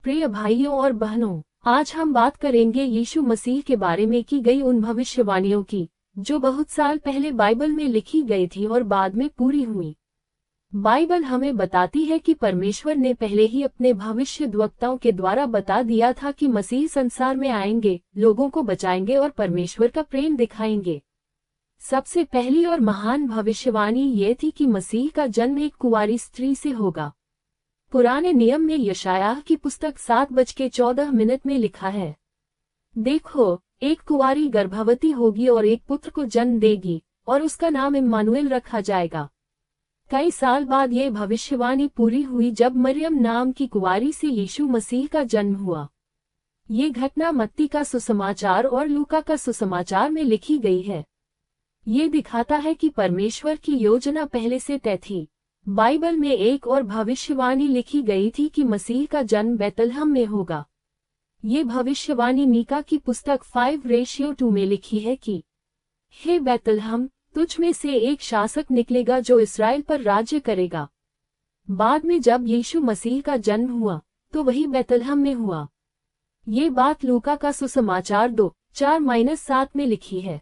प्रिय भाइयों और बहनों, आज हम बात करेंगे यीशु मसीह के बारे में की गई उन भविष्यवाणियों की, जो बहुत साल पहले बाइबल में लिखी गई थी और बाद में पूरी हुई। बाइबल हमें बताती है कि परमेश्वर ने पहले ही अपने भविष्यद्वक्ताओं के द्वारा बता दिया था कि मसीह संसार में आएंगे, लोगों को बचाएंगे और परमेश्वर का प्रेम दिखाएंगे। सबसे पहली और महान भविष्यवाणी ये थी कि मसीह का जन्म एक कुंवारी स्त्री से होगा। पुराने नियम में यशायाह की पुस्तक 7:14 में लिखा है, देखो, एक कुंवारी गर्भवती होगी और एक पुत्र को जन्म देगी और उसका नाम इम्मानुएल रखा जाएगा। कई साल बाद ये भविष्यवाणी पूरी हुई जब मरियम नाम की कुंवारी से यीशु मसीह का जन्म हुआ। ये घटना मत्ती का सुसमाचार और लूका का सुसमाचार में लिखी गई है। ये दिखाता है कि परमेश्वर की योजना पहले से तय थी। बाइबल में एक और भविष्यवाणी लिखी गई थी कि मसीह का जन्म बैतलहम में होगा। ये भविष्यवाणी मीका की पुस्तक 5:2 में लिखी है कि हे बैतलहम, तुझ में से एक शासक निकलेगा जो इस्राएल पर राज्य करेगा। बाद में जब यीशु मसीह का जन्म हुआ तो वही बैतलहम में हुआ। ये बात लूका का सुसमाचार 2:4-7 में लिखी है।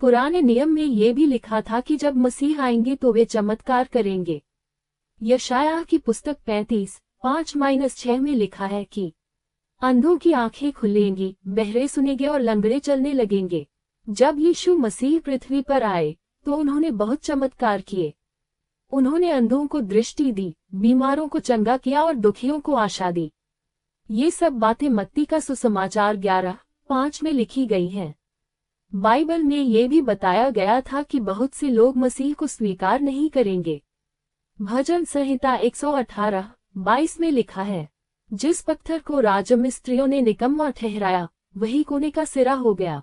पुराने नियम में ये भी लिखा था कि जब मसीह आएंगे तो वे चमत्कार करेंगे। यशायाह की पुस्तक 35:5-6 में लिखा है कि अंधों की आंखें खुलेंगी, बहरे सुनेंगे और लंगड़े चलने लगेंगे। जब यीशु मसीह पृथ्वी पर आए तो उन्होंने बहुत चमत्कार किए। उन्होंने अंधों को दृष्टि दी, बीमारों को चंगा किया और दुखियों को आशा दी। ये सब बातें मत्ती का सुसमाचार 11:5 में लिखी गई हैं। बाइबल में ये भी बताया गया था कि बहुत से लोग मसीह को स्वीकार नहीं करेंगे। भजन संहिता 118:22 में लिखा है, जिस पत्थर को राजमिस्त्रियों ने निकम्मा ठहराया, वही कोने का सिरा हो गया।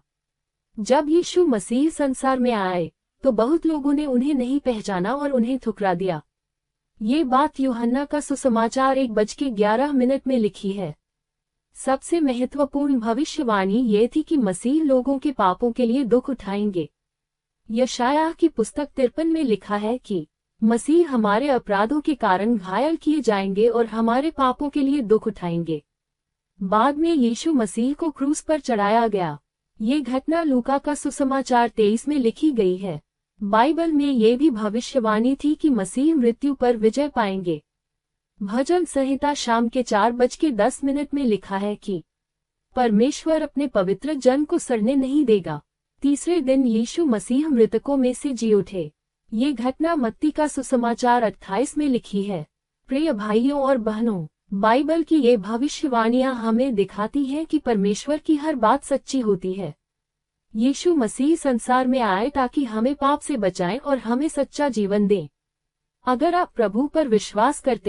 जब यीशु मसीह संसार में आए तो बहुत लोगों ने उन्हें नहीं पहचाना और उन्हें ठुकरा दिया। ये बात यूहन्ना का सुसमाचार 1:11 में लिखी है। सबसे महत्वपूर्ण भविष्यवाणी ये थी कि मसीह लोगों के पापों के लिए दुख उठाएंगे। यशायाह की पुस्तक 53 में लिखा है कि मसीह हमारे अपराधों के कारण घायल किए जाएंगे और हमारे पापों के लिए दुख उठाएंगे। बाद में यीशु मसीह को क्रूस पर चढ़ाया गया। ये घटना लूका का सुसमाचार 23 में लिखी गई है। बाइबल में ये भी भविष्यवाणी थी कि मसीह मृत्यु पर विजय पाएंगे। भजन संहिता शाम के 4:10 में लिखा है कि परमेश्वर अपने पवित्र जन को सड़ने नहीं देगा। तीसरे दिन यीशु मसीह मृतकों में से जी उठे। ये घटना मत्ती का सुसमाचार 28 में लिखी है। प्रिय भाइयों और बहनों, बाइबल की ये भविष्यवाणियां हमें दिखाती हैं कि परमेश्वर की हर बात सच्ची होती है। यीशु मसीह संसार में आए ताकि हमें पाप से बचाएं और हमें सच्चा जीवन दें। अगर आप प्रभु पर विश्वास करते